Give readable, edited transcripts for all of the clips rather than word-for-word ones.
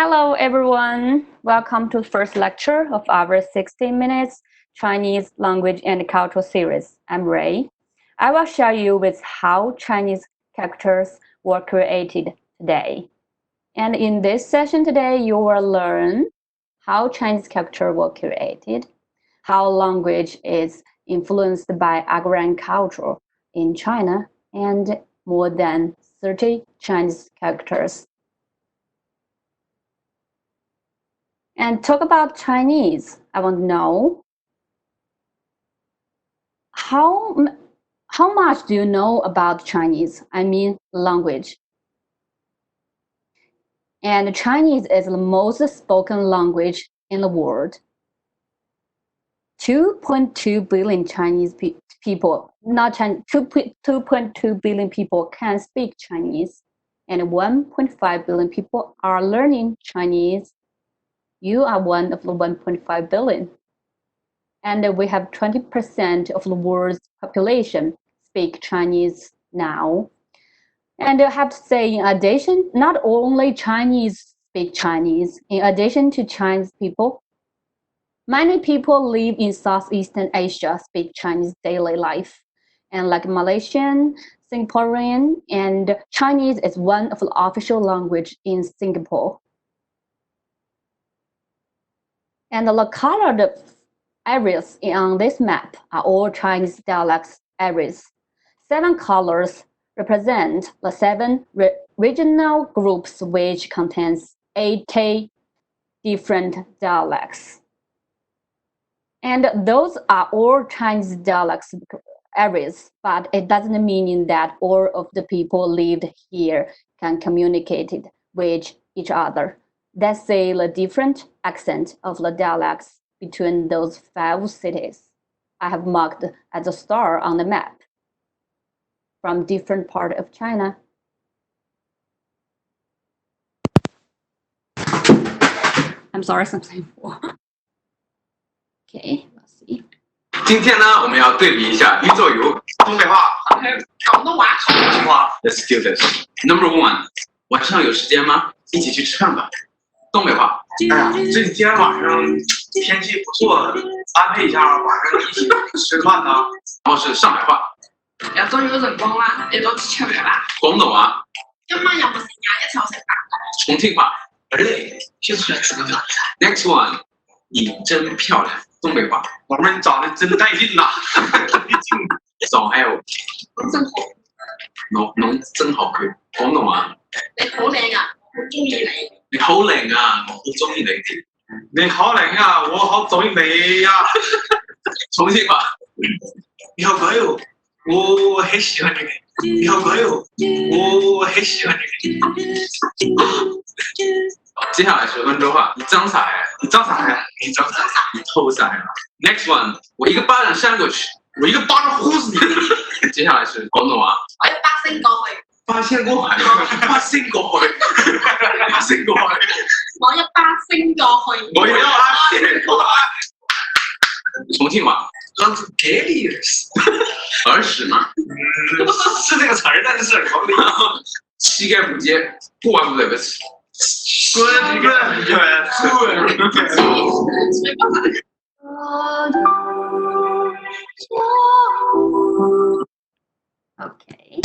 Hello, everyone. Welcome to the first lecture of our 16 minutes Chinese language and cultural series. I'm Ray. I will share you with how Chinese characters were created today. And in this session today, you will learn how Chinese characters were created, how language is influenced by agrarian culture in China, and more than 30 Chinese characters. And talk about Chinese. I want to know how much do you know about Chinese? I mean language. And Chinese is the most spoken language in the world. 2.2 billion Chinese people, not Chinese, 2.2 billion people can speak Chinese, and 1.5 billion people are learning Chinese. You are one of the 1.5 billion. And we have 20% of the world's population speak Chinese now. And I have to say, in addition, not only Chinese speak Chinese, in addition to Chinese people, many people live in Southeastern Asia speak Chinese daily life. And like Malaysian, Singaporean, and Chinese is one of the official language in Singapore. And the colored areas on this map are all Chinese dialects areas. 7 colors represent the 7 regional groups, which contains 80 different dialects. And those are all Chinese dialects areas, but it doesn't mean that all of the people lived here can communicate with each other. Let's say the different accent of the dialects between those 5 cities I have marked as a star on the map from different part of China. I'm sorry, something. Okay, let's see. 今天呢，我们要对比一下宇宙游东北话还有广东话、重庆话。Let's do this. Number 1， 晚上有时间吗？一起去吃饭吧。东北话。哎呀，这今天晚上天气不错，安排一下晚上一起吃饭呢。然后是上海话。有咗有辰光啦，你多次出嚟啦。广东话。今晚有冇時間一齊食飯？重慶話。累，就出来吃个饭。Next one， 你真漂亮。东北话。老妹儿，你长得真带劲呐！仲喺度。講真好。侬真好佢。廣東話。你好靚啊，好中意你。你好靚啊，我好中意你。你好靚啊，我好中意你呀！重慶話。你好可愛，我很喜歡你。你好可愛，我很喜歡你。接下來是溫州話，你裝啥呀？你裝啥呀？你裝啥？你偷啥呀 ？Next one， 我一個巴掌扇過去，我一個巴掌呼死你。接下來是廣東話，我一巴星過去。八仙過海，八仙過去，八仙過去。我一巴星過去。我一巴仙過海。重慶話，給你耳屎嗎？是這個詞兒，但是是耳朵裡。膝蓋不接，不玩不對不起。Okay.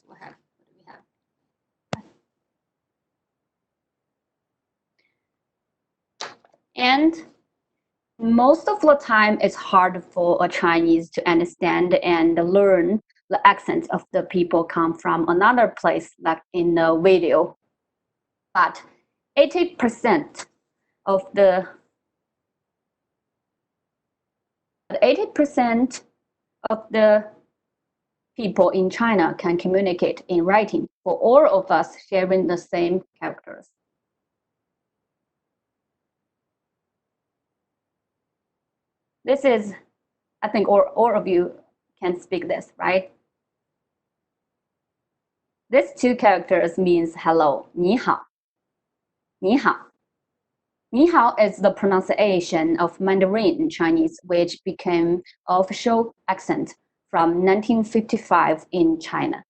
What do we have? And most of the time, it's hard for a Chinese to understand and learn the accents of the people come from another place, like in the video. But 80% of the 80% of the people in China can communicate in writing for all of us sharing the same characters. This is, I think all of you can speak this, right? These 2 characters means hello, 你好. 你好. 你好 is the pronunciation of Mandarin in Chinese, which became official accent from 1955 in China.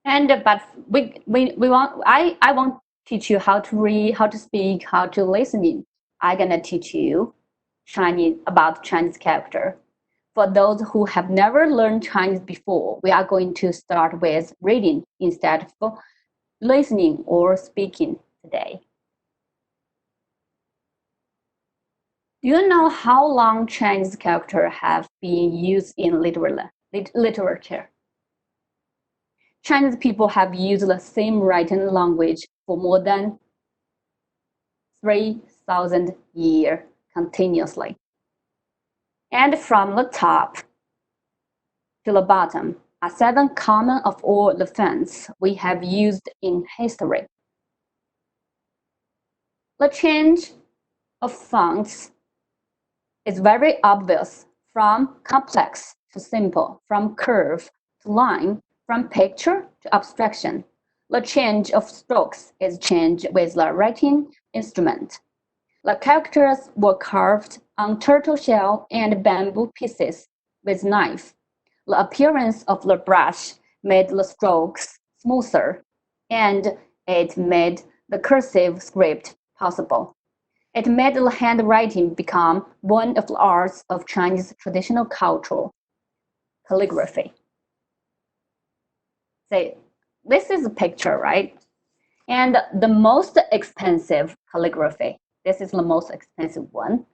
But we want I won't teach you how to read, how to speak, how to listening. I'm gonna teach you Chinese about Chinese character. For those who have never learned Chinese before, we are going to start with reading instead of listening or speaking today. Do you know how long Chinese characters have been used in literature? Chinese people have used the same writing language for more than 3,000 years continuously. And from the top to the bottom are 7 common of all the fonts we have used in history. The change of fonts is very obvious, from complex to simple, from curve to line, from picture to abstraction. The change of strokes is changed with the writing instrument. The characters were carved on turtle shell and bamboo pieces with knife. The appearance of the brush made the strokes smoother, and it made the cursive script possible. It made the handwriting become one of the arts of Chinese traditional culture, calligraphy. So this is a picture, right? And the most expensive calligraphy, this is the most expensive one,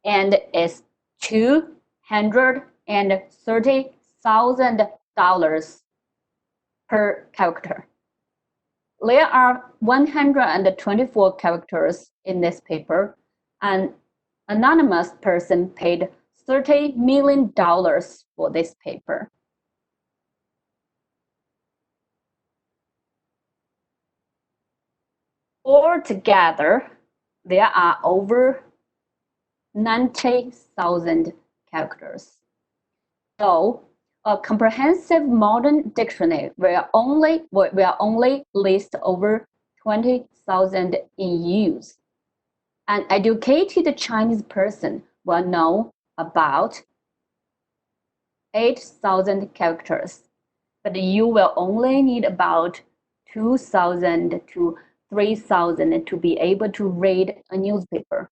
and it's $230,000 per character. There are 124 characters in this paper. An anonymous person paid $30 million for this paper. Altogether, there are over 90,000 characters. So, a comprehensive modern dictionary will only list over 20,000 in use. An educated Chinese person will know about 8,000 characters, but you will only need about 2,000 to 3,000 to be able to read a newspaper.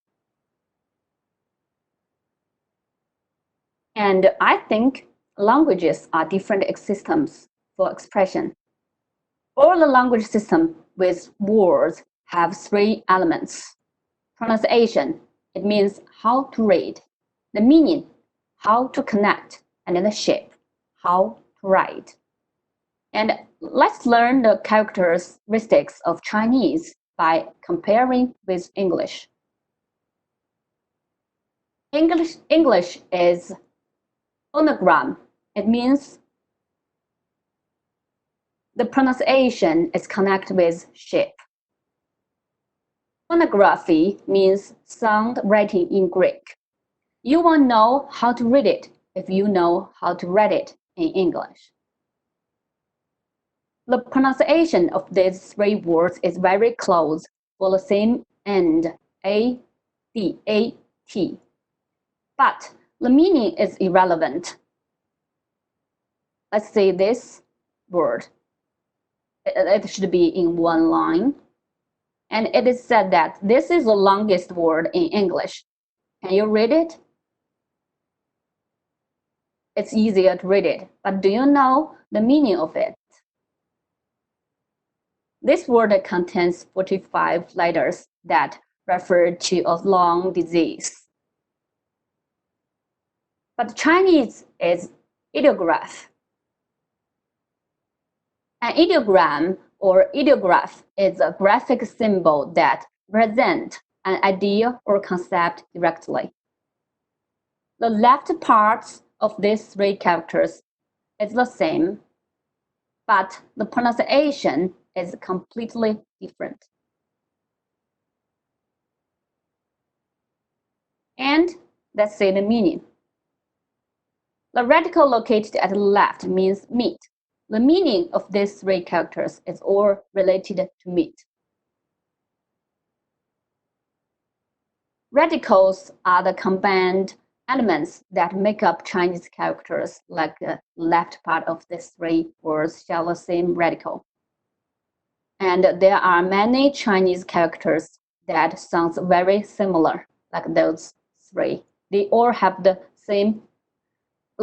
And I think languages are different systems for expression. All the language systems with words have 3 elements. Pronunciation, it means how to read. The meaning, how to connect. And then the shape, how to write. And let's learn the characteristics of Chinese by comparing with English. English is phonogram. It means the pronunciation is connected with shape. Phonography means sound writing in Greek. You will know how to read it if you know how to write it in English. The pronunciation of these 3 words is very close for the same end, A, D, A, T. But the meaning is irrelevant. Let's say this word. It should be in one line. And it is said that this is the longest word in English. Can you read it? It's easier to read it, but do you know the meaning of it? This word contains 45 letters that refer to a long disease. But Chinese is ideograph. An ideogram or ideograph is a graphic symbol that represents an idea or concept directly. The left part of these 3 characters is the same, but the pronunciation is completely different. And let's say the meaning. The radical located at the left means meat. The meaning of these 3 characters is all related to meat. Radicals are the combined elements that make up Chinese characters, like the left part of these three words, share the same radical. And there are many Chinese characters that sounds very similar, like those three. They all have the same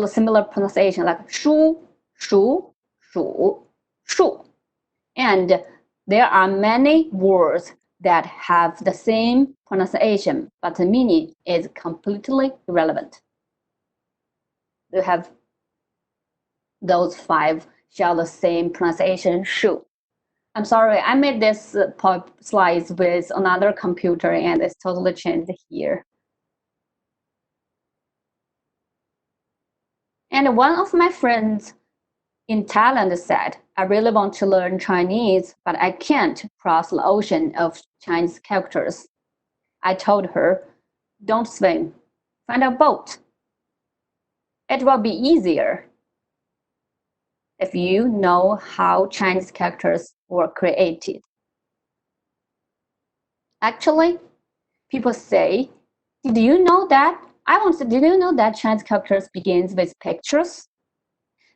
similar pronunciation, like shu, shu, shu, shu. And there are many words that have the same pronunciation, but the meaning is completely irrelevant. You have those five share the same pronunciation, shu. I'm sorry, I made this slides with another computer and it's totally changed here. And one of my friends in Thailand said, I really want to learn Chinese, but I can't cross the ocean of Chinese characters. I told her, don't swim, find a boat. It will be easier if you know how Chinese characters were created. Actually, people say, did you know that? Did you know that Chinese characters begins with pictures?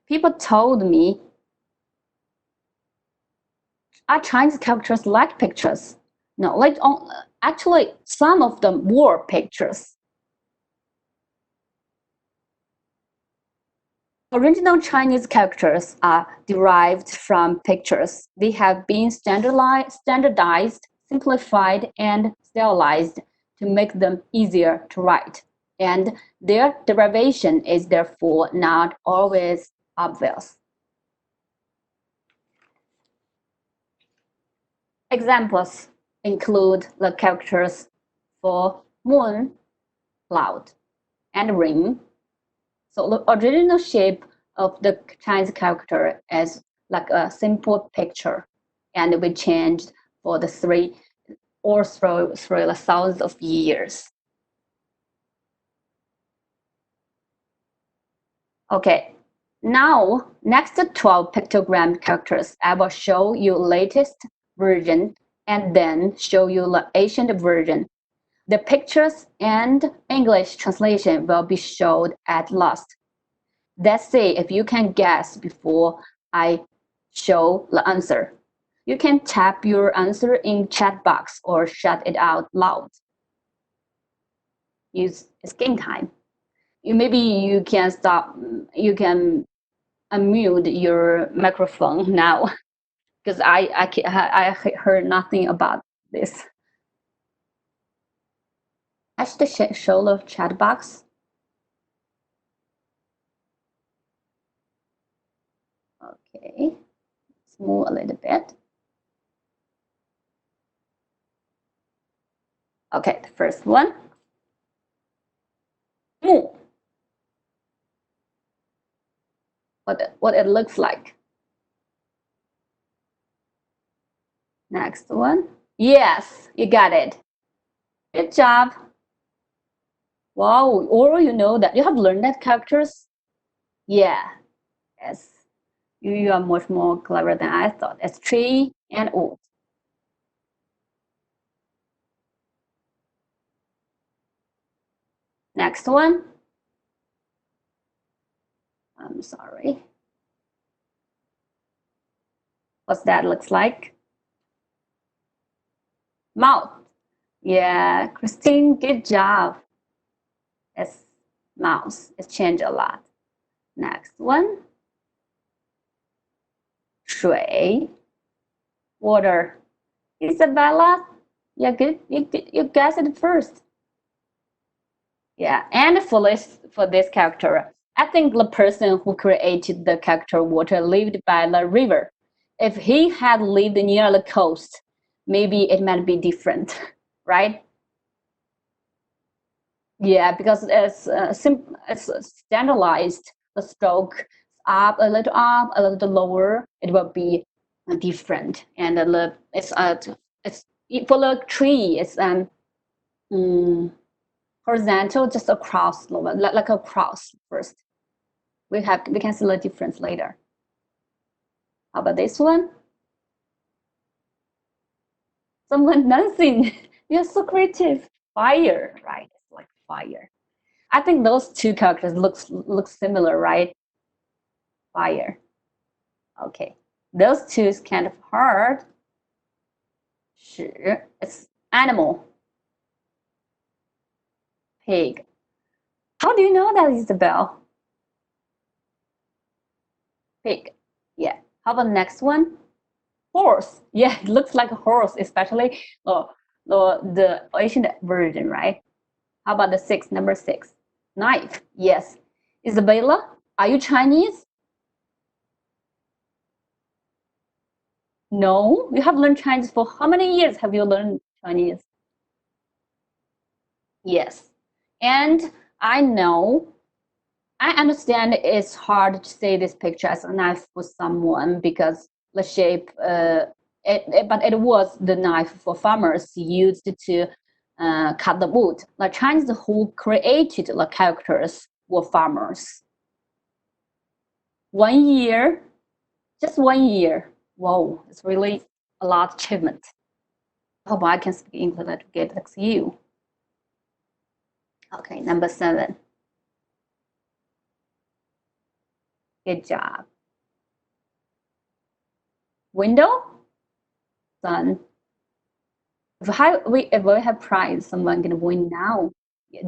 People told me, are Chinese characters like pictures? No, actually, some of them were pictures. Original Chinese characters are derived from pictures. They have been standardized, simplified, and stylized to make them easier to write. And their derivation is therefore not always obvious. Examples include the characters for moon, cloud, and ring. So the original shape of the Chinese character is like a simple picture, and we changed for the through the thousands of years. Okay, now next 12 pictogram characters, I will show you latest version and then show you the ancient version. The pictures and English translation will be shown at last. Let's see if you can guess before I show the answer. You can type your answer in chat box or shout it out loud. It's game time. Maybe you can unmute your microphone now because I heard nothing about this. I should show the chat box. Okay, let's move a little bit. Okay, the first one. Mu. What it looks like. Next one. Yes, you got it. Good job. Wow, or you know that you have learned that characters? Yeah, yes. You are much more clever than I thought. It's tree and wood. Next one. I'm sorry. What's that looks like? Mouth. Yeah, Christine, good job. It's mouse. It's changed a lot. Next one. Shui. Water. Isabella, yeah, good. You guessed it first. Yeah, and for this character, I think the person who created the character water lived by the river. If he had lived near the coast, maybe it might be different, right? Yeah, because it's standardized. The stroke up, a little lower. It will be different, and it's for the tree. It's horizontal, just across, like a cross first. We can see the difference later. How about this one? Someone dancing. You're so creative. Fire, right? It's like fire. I think those two characters look similar, right? Fire. Okay, those two is kind of hard. 屎 it's animal. Pig. How do you know that, Isabel? Pig. Yeah. How about the next one? Horse. Yeah, it looks like a horse, especially the Asian version, right? How about the six, number 6? Knife. Yes. Isabella, are you Chinese? No. You have learned Chinese for how many years have you learned Chinese? Yes. And I know, I understand it's hard to say this picture as a knife for someone because the shape, but it was the knife for farmers used to cut the wood. The Chinese who created the characters were farmers. 1 year, just 1 year. Whoa, it's really a lot of achievement. I hope I can speak English to get like you. Okay, number 7. Good job. Window, sun. If we have prize, someone gonna win now.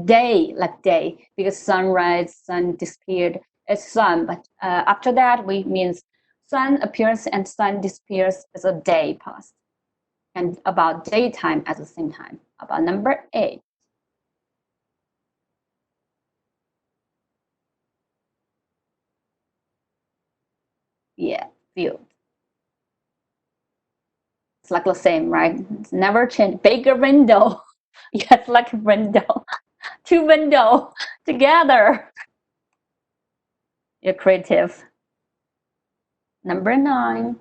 Day, like day, because sunrise, sun disappeared. It's sun, but after that, we means sun appears and sun disappears as a day passed. And about daytime at the same time. About number 8. Yeah, field. It's like the same, right? It's never change. Bigger window. Yes, like a window. 2 window together. You're creative. Number 9.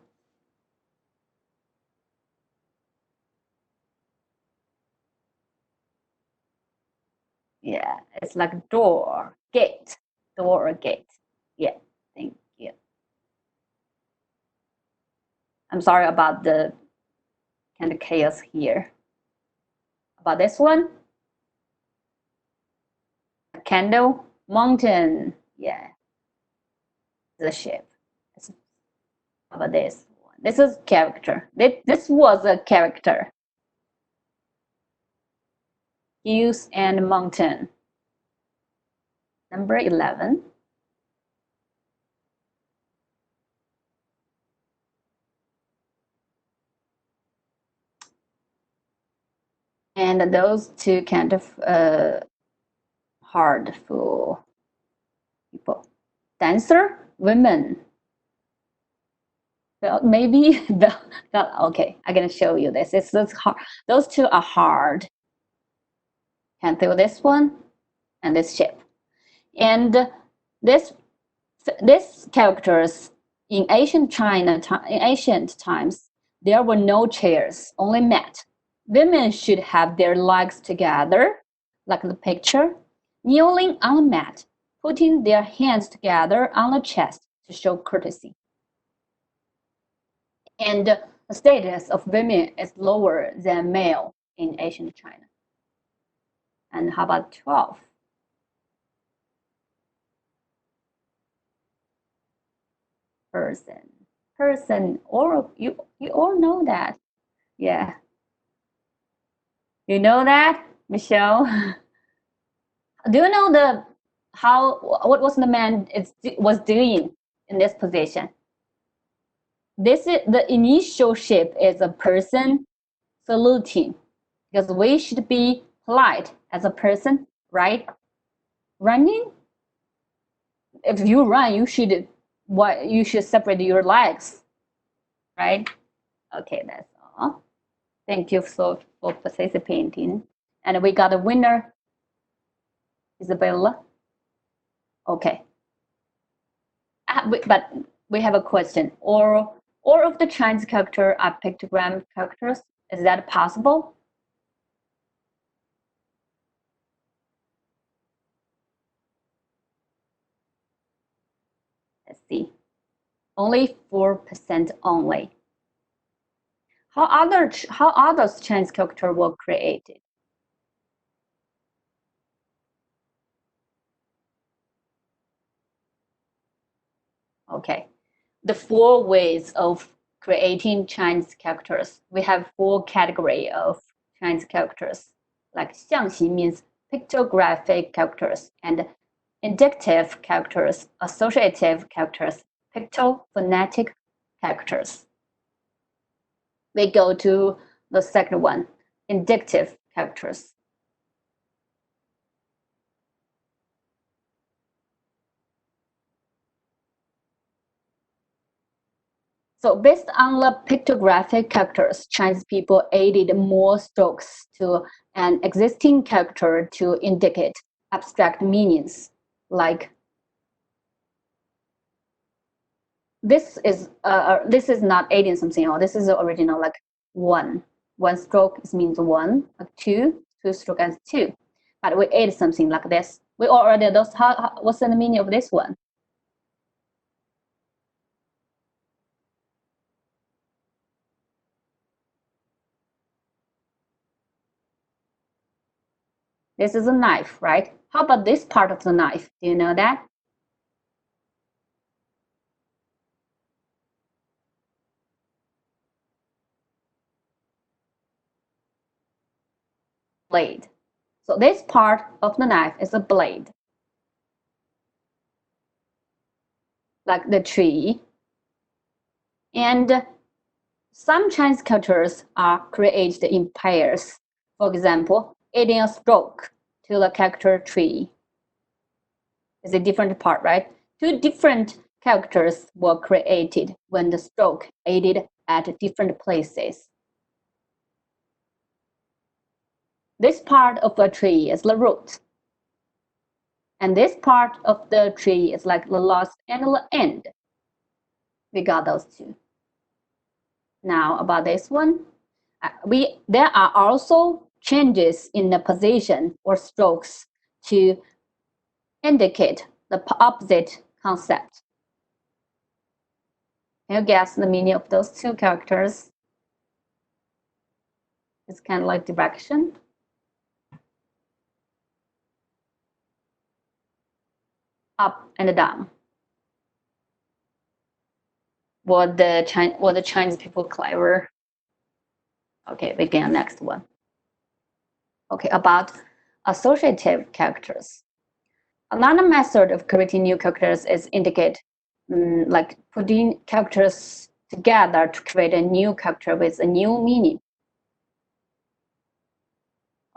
Yeah, it's like door, gate, door or gate. Yeah, thank you. I'm sorry about the kind of chaos here. About this one, a candle, mountain. Yeah, the ship. About this one, this is character. This was a character. Hills and mountain. Number 11. And those two kind of hard for people. Dancer, women. Well, maybe okay. I'm gonna show you this. It's hard. Those two are hard. Can't do this one and this shape. And this characters in ancient China, in ancient times, there were no chairs, only mat. Women should have their legs together, like the picture, kneeling on a mat, putting their hands together on the chest to show courtesy. And the status of women is lower than male in ancient China. And how about 12? Person, or you all know that. Yeah. You know that, Michelle? Do you know what was the man was doing in this position? This is the initial shape is a person saluting, because we should be polite as a person, right? Running. If you run, you should separate your legs, right? Okay, that's all. Thank you for participating. And we got a winner, Isabella. Okay. But we have a question. All of the Chinese characters are pictogram characters. Is that possible? Let's see. Only 4% only. How others Chinese characters were created? Okay, the 4 ways of creating Chinese characters. We have 4 categories of Chinese characters. Like 象形 means pictographic characters, and indicative characters, associative characters, phonetic characters. We go to the second one, indicative characters. So based on the pictographic characters, Chinese people added more strokes to an existing character to indicate abstract meanings. Like this is not adding something, or this is the original, like 1. 1 stroke means 1, like 2 stroke as 2. But we add something like this. We already know what's the meaning of this one? This is a knife, right? How about this part of the knife? Do you know that? Blade. So this part of the knife is a blade, like the tree. And some Chinese characters are created in pairs. For example, adding a stroke to the character tree is a different part, right? 2 different characters were created when the stroke added at different places. This part of the tree is the root. And this part of the tree is like the last and the end. We got those 2. Now about this one, there are also changes in the position or strokes to indicate the opposite concept. Can you guess the meaning of those 2 characters? It's kind of like direction. Up and down. Were the Chinese people clever? Okay, we get next one. Okay, about associative characters. Another method of creating new characters is indicate, like putting characters together to create a new character with a new meaning.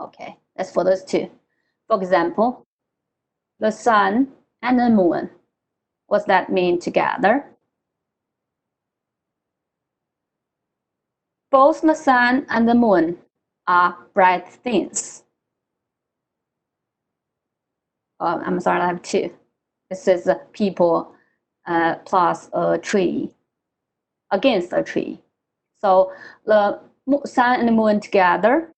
Okay, that's for those 2. For example, the sun and the moon. What's that mean together? Both the sun and the moon are bright things. I'm sorry, I have 2. This is people plus a tree against a tree. So the sun and the moon together,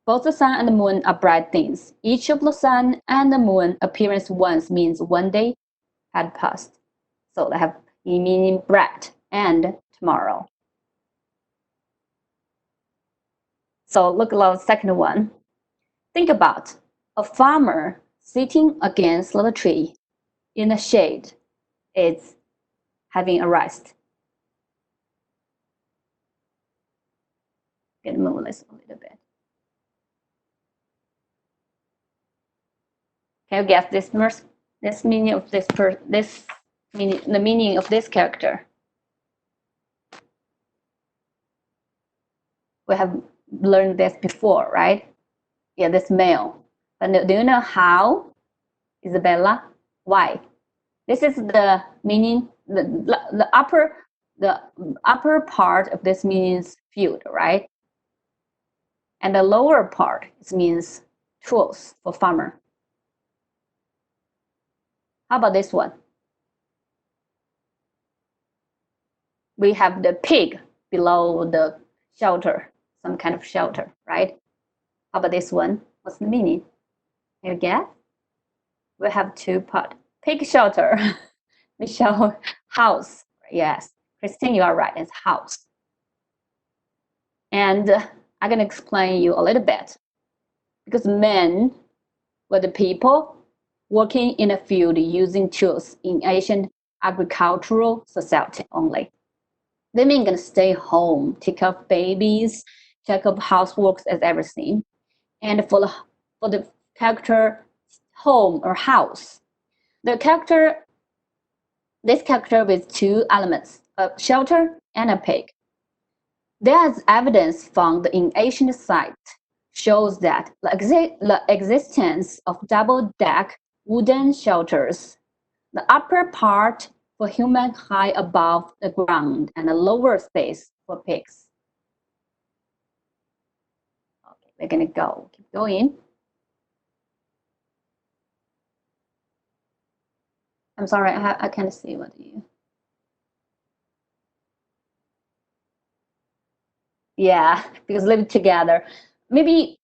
both the sun and the moon are bright things. Each of the sun and the moon appearance once means 1 day had passed. So they have meaning bright and tomorrow. So look at the second one. Think about a farmer sitting against the tree in the shade. It's having a rest. Get move this a little bit. Can you guess this meaning of the meaning of this character? We have learned this before, right? Yeah, this male. But do you know how, Isabella? Why? This is the meaning. The upper part of this means field, right? And the lower part means tools for farmer. How about this one? We have the pig below the shelter, some kind of shelter, right? How about this one? What's the meaning? Can you guess? We have 2 parts. Pig shelter. Michelle, house. Yes, Christine, you are right. It's house. And I'm going to explain you a little bit. Because men were the people working in a field using tools in ancient agricultural society only. Women gonna stay home, take care of babies, take care of housework as everything. And for the character home or house, this character with two elements, a shelter and a pig. There's evidence found in ancient sites shows that the existence of double-deck wooden shelters, the upper part for human high above the ground and a lower space for pigs. Okay, we're gonna keep going. I'm sorry, I can't see what you. Yeah, because live together. Maybe,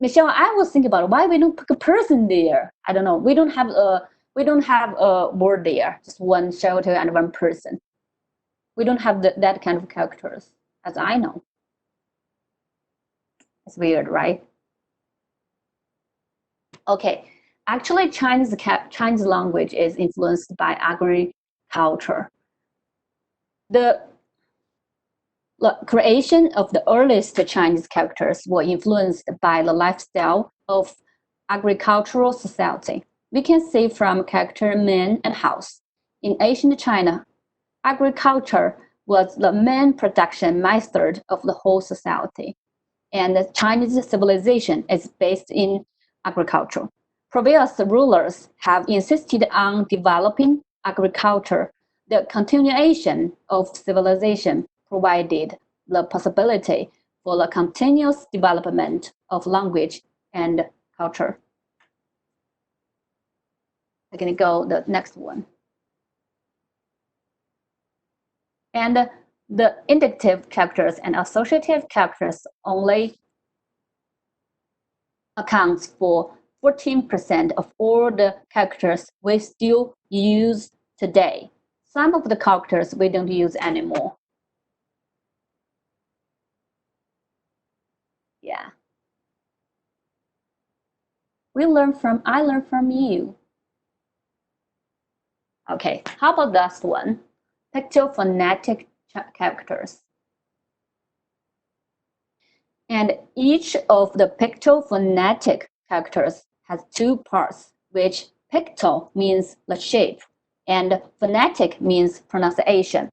Michelle, I was thinking about why we don't put a person there. I don't know. We don't have a word there. Just one shelter and one person. We don't have that kind of characters, as I know. It's weird, right? Okay, actually, Chinese language is influenced by agriculture. The creation of the earliest Chinese characters were influenced by the lifestyle of agricultural society. We can see from character man and house. In ancient China, agriculture was the main production method of the whole society, and the Chinese civilization is based in agriculture. Previous rulers have insisted on developing agriculture. The continuation of civilization provided the possibility for the continuous development of language and culture. I'm going to go the next one. And the indicative characters and associative characters only accounts for 14% of all the characters we still use today. Some of the characters we don't use anymore. Yeah. I learn from you. Okay, how about this one? Pictophonetic characters. And each of the pictophonetic characters has two parts, which picto means the shape and phonetic means pronunciation.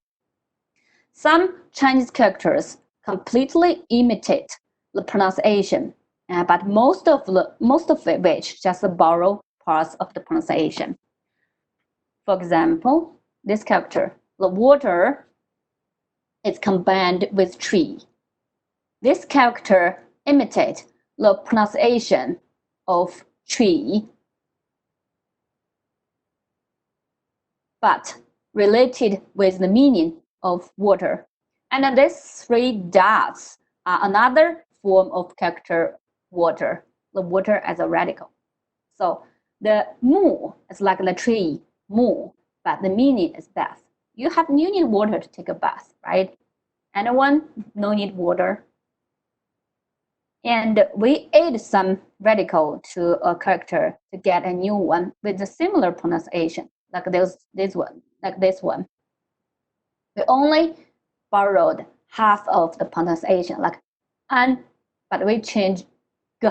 Some Chinese characters completely imitate the pronunciation, but most of which just borrow parts of the pronunciation. For example, this character, the water, is combined with tree. This character imitates the pronunciation of tree, but related with the meaning of water. And these three dots are another form of character water, the water as a radical. So the mu is like the tree, mu, but the meaning is bath. You need water to take a bath, right? Anyone no need water? And we add some radical to a character to get a new one with a similar pronunciation, like this one. We only borrowed half of the pronunciation, like an, but we change g,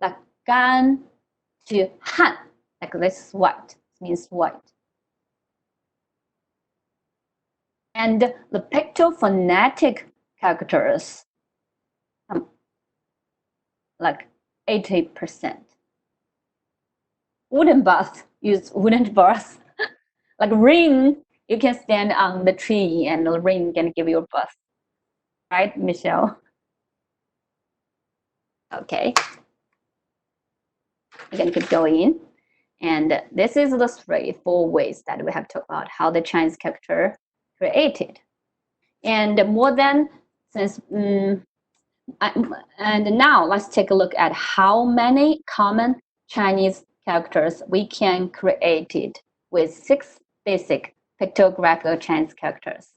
like gan to han, like this white, means white. And the pictophonetic characters, like 80%. Wooden bath, use wooden bath. Like rain, you can stand on the tree and the rain can give you a bath. Right, Michelle? Okay. You can keep going. And this is the 4 ways that we have talked about how the Chinese character created. And and now let's take a look at how many common Chinese characters we can create with 6 basic pictographical Chinese characters.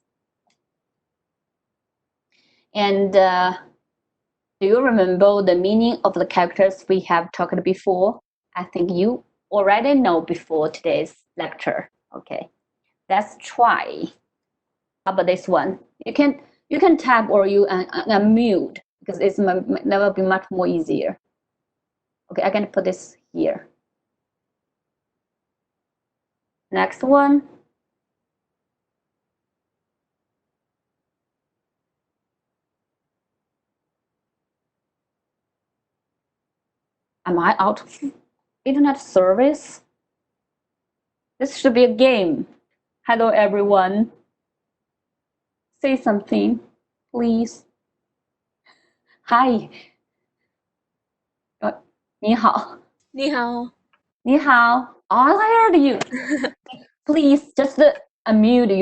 And do you remember the meaning of the characters we have talked before? I think you already know before today's lecture. Okay, let's try. How about this one? You can tap or you unmute because it's never be much more easier. Okay, I can put this here. Next one. Am I out of internet service? This should be a game. Hello, everyone. Say something, please. Hi. 你好.你好. 你好. Oh, I heard you. Please just unmute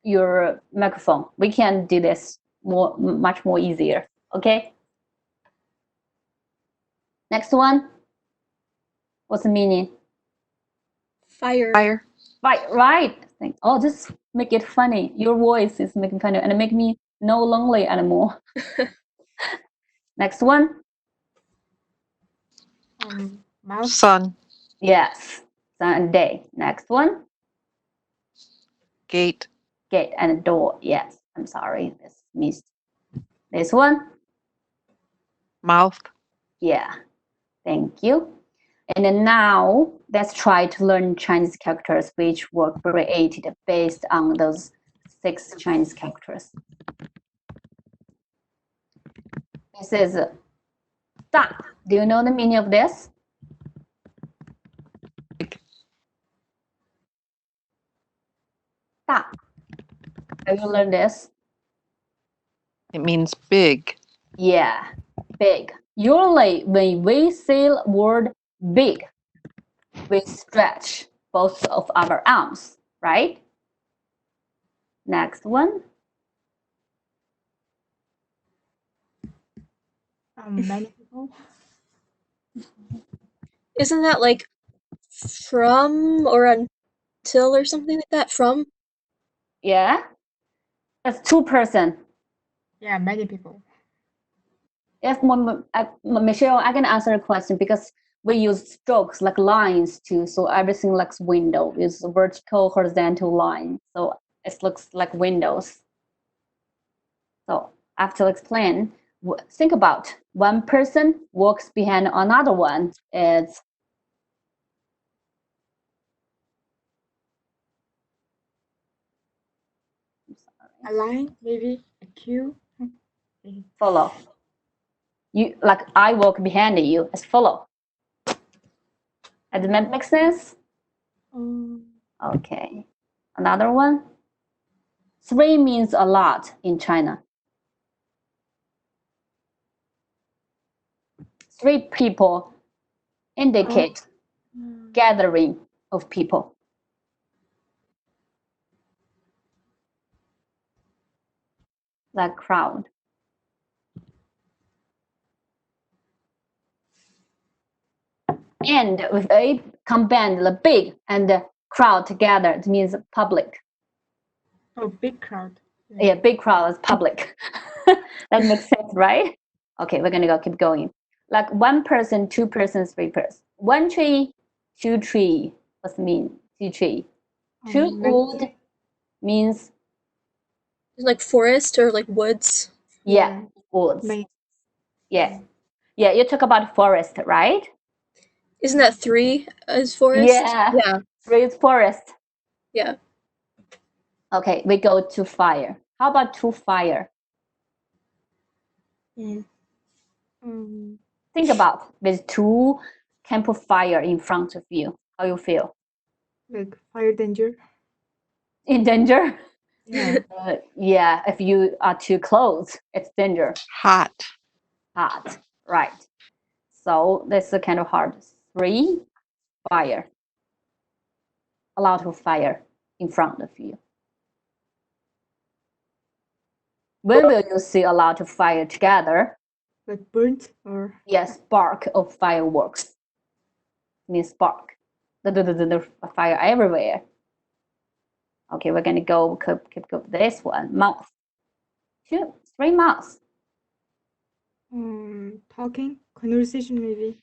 your microphone. We can do this much more easier. Okay. Next one. What's the meaning? Fire. Right. Oh, just make it funny. Your voice is making funny and make me no lonely anymore. Next one. Mouse. Sun. Yes. Sun and day. Next one. Gate. Gate and door. Yes. I'm sorry. This missed. This one. Mouth. Yeah. Thank you. And then now let's try to learn Chinese characters which were created based on those 6 Chinese characters. This is da. Do you know the meaning of this? Da. Have you learned this? It means big. Yeah, big. Usually when we say the word big, we stretch both of our arms, right? Next one. Many people. Isn't that like from or until or something like that? From? Yeah. That's 2 person. Yeah, many people. Yes, Michelle, I can answer the question because we use strokes like lines too. So everything like window is a vertical, horizontal line. So it looks like windows. So after explain, think about one person walks behind another one. It's A line, maybe a queue. follow. You like I walk behind you. It's follow. Does that make sense? Okay. Another one. 3 means a lot in China. 3 people indicate gathering of people. Like crowd. And with a combined the big and the crowd together, it means public. Oh, big crowd. Yeah, big crowd is public. That makes sense, right? Okay, we're gonna keep going. Like 1 person, 2 persons, 3 persons. 1 tree, 2 tree. What's it mean? 2 tree. 2 wood means Like forest or like woods? yeah, woods. Yeah. Yeah, you talk about forest, right? Isn't that 3 as forest? Yeah. Yeah. 3 is forest. Yeah. Okay, we go to fire. How about 2 fire? Think about with 2 campfire in front of you. How you feel? Like fire danger. In danger? Yeah. Yeah, if you are too close, it's danger. Hot. Hot, right. So this is kind of hard. 3 fire. A lot of fire in front of you. When will you see a lot of fire together? Like burnt or Yes, spark of fireworks. Means spark. The fire everywhere. Okay, we're gonna go keep go this one. Mouth. 2, 3 mouths. talking, conversation maybe.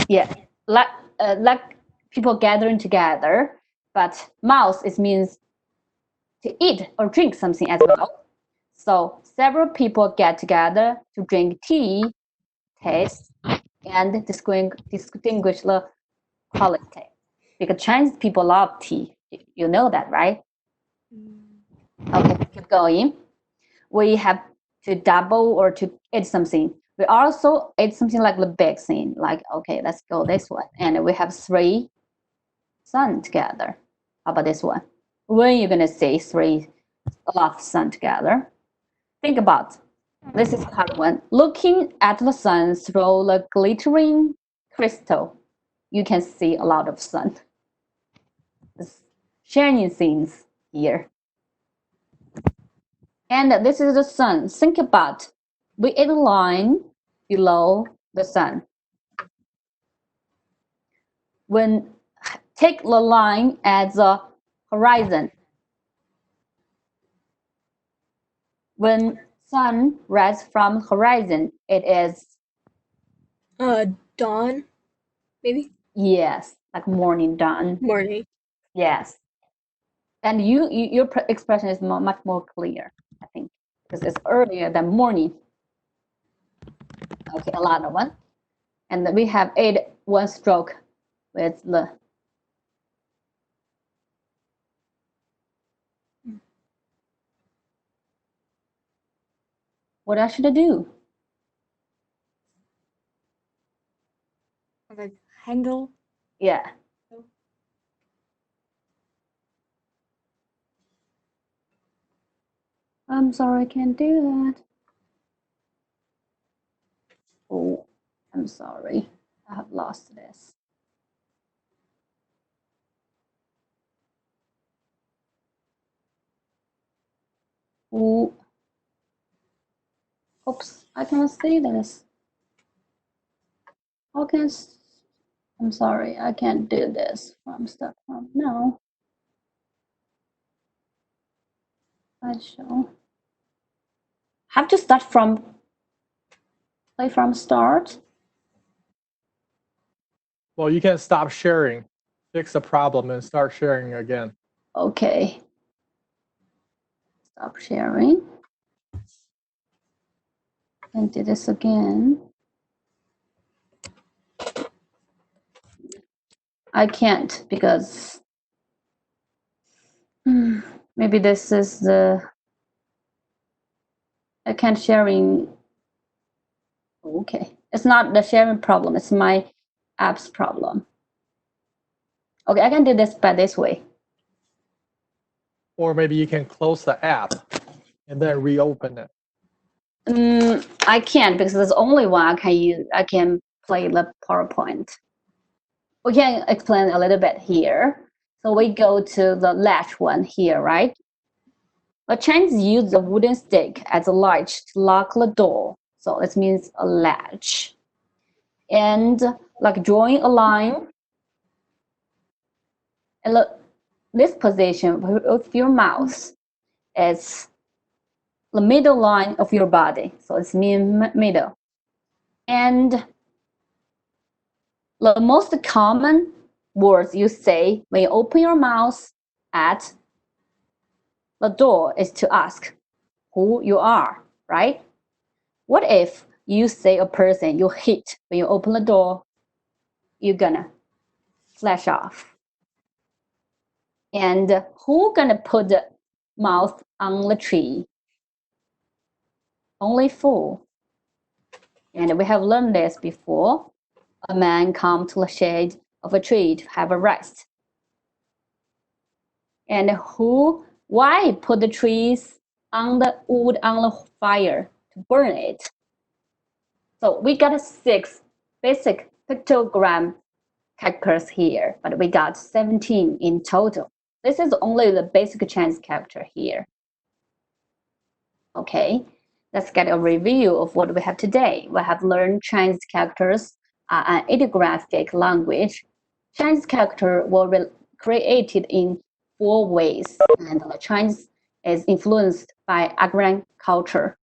Yeah, like people gathering together. but mouth it means to eat or drink something as well. So several people get together to drink tea, taste, and distinguish the quality. Because Chinese people love tea. You know that, right? Okay, keep going. We have to double or to eat something. We also ate something like the big thing, like, okay, let's go this one. And we have 3 sun together. How about this one? When you're gonna say 3 a lot of sun together, think about, this is part 1. Looking at the sun through the glittering crystal, you can see a lot of sun. It's shining things here. And this is the sun. Think about, we ate a line below the sun. When take the line as the horizon. When sun rises from horizon, it is Dawn, maybe? yes, like morning dawn. Morning. Yes. And your expression is much more clear, I think, because it's earlier than morning. Okay, a lot of one. And we have 8 one stroke with the what I should do? Like handle. Yeah. I'm sorry, I can't do that. Oh, I'm sorry. I have lost this. Oh, oops, I cannot see this. Okay, I'm sorry, I can't do this from start from now. Slideshow. Have to start from play from start. Well, you can stop sharing, fix the problem, and start sharing again. Okay. Stop sharing. And do this again. I can't because maybe this is the I can't sharing. Okay, it's not the sharing problem, it's my app's problem. Okay, I can do this by this way. Or maybe you can close the app and then reopen it. I can't because there's only one I can use. I can play the PowerPoint. We can explain a little bit here. So we go to the latch one here, right? The Chinese use the wooden stick as a latch to lock the door. So it means a latch. And like drawing a line. And look, this position of your mouth is the middle line of your body. So it's mean middle. And the most common words you say when you open your mouth at the door is to ask who you are, right? What if you say a person you hate when you open the door, you're gonna flash off. And who gonna put the mouth on the tree? Only fool. And we have learned this before. A man come to the shade of a tree to have a rest. And why put the trees on the wood on the fire to burn it? So we got 6 basic pictogram characters here, but we got 17 in total. This is only the basic Chinese character here. Okay, let's get a review of what we have today. We have learned Chinese characters are an ideographic language. Chinese characters were created in 4 ways, and the Chinese is influenced by agrarian culture.